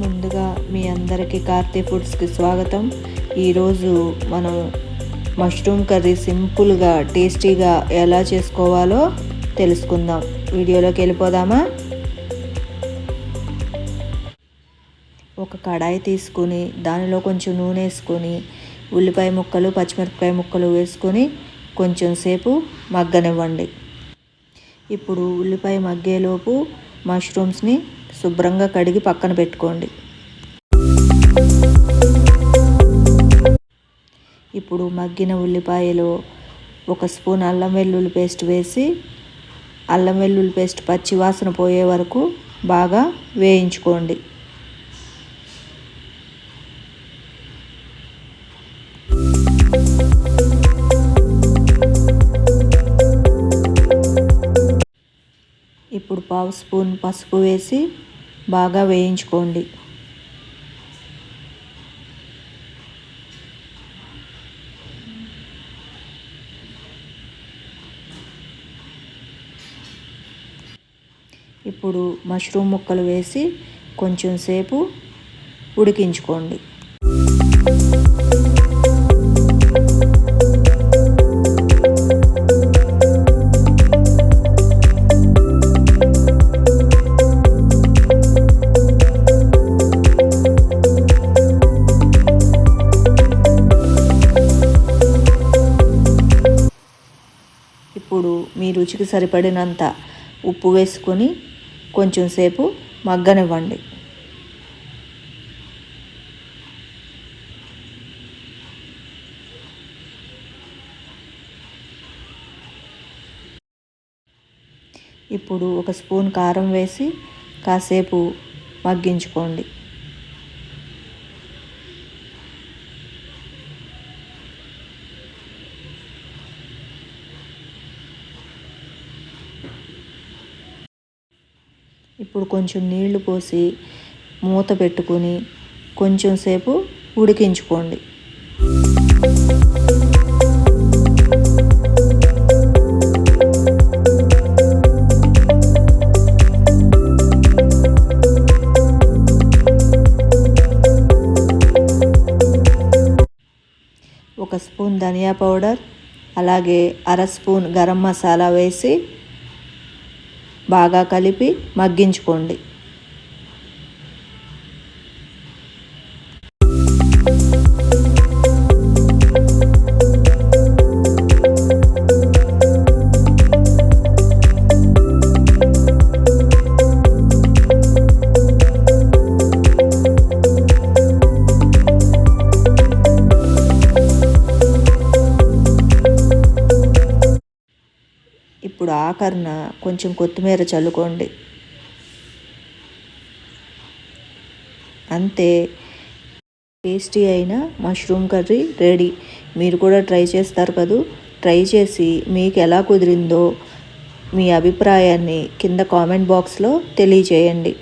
ముందుగా మీ అందరికీ కార్తీ ఫుడ్స్కి స్వాగతం. ఈరోజు మనం మష్రూమ్ కర్రీ సింపుల్గా టేస్టీగా ఎలా చేసుకోవాలో తెలుసుకుందాం. వీడియోలోకి వెళ్ళిపోదామా? ఒక కడాయి తీసుకొని దానిలో కొంచెం నూనె వేసుకొని ఉల్లిపాయ ముక్కలు పచ్చిమిరపకాయ ముక్కలు వేసుకొని కొంచెం సేపు మగ్గనివ్వండి. ఇప్పుడు ఉల్లిపాయ మగ్గేలోపు మష్రూమ్స్ని శుభ్రంగా కడిగి పక్కన పెట్టుకోండి. ఇప్పుడు మగ్గిన ఉల్లిపాయలో 1 స్పూన్ అల్లం వెల్లుల్లి పేస్ట్ వేసి అల్లం వెల్లుల్లి పేస్ట్ పచ్చి వాసన పోయే వరకు బాగా వేయించుకోండి. ఇప్పుడు 1/2 స్పూన్ పసుపు వేసి బాగా వేయించుకోండి. ఇప్పుడు మష్రూమ్ ముక్కలు వేసి కొంచెం సేపు ఉడికించుకోండి. ఇప్పుడు మీ రుచికి సరిపడినంత ఉప్పు వేసుకొని కొంచెం సేపు మగ్గనివ్వండి. ఇప్పుడు 1 స్పూన్ కారం వేసి కాసేపు మగ్గించుకోండి. ఇప్పుడు కొంచెం నీళ్లు పోసి మూత పెట్టుకొని కొంచెం సేపు ఉడికించుకోండి. ఒక స్పూన్ ధనియా పౌడర్ అలాగే 1/2 స్పూన్ గరం మసాలా వేసి బాగా కలిపి మగ్గించుకోండి. ఇప్పుడు ఆఖరణ కొంచెం కొత్తిమీర చల్లుకోండి. అంతే, టేస్టీ అయిన మష్రూమ్ కర్రీ రెడీ. మీరు కూడా ట్రై చేస్తారు కదూ. ట్రై చేసి మీకు ఎలా కుదిరిందో మీ అభిప్రాయాన్ని కింద కామెంట్ బాక్స్లో తెలియజేయండి.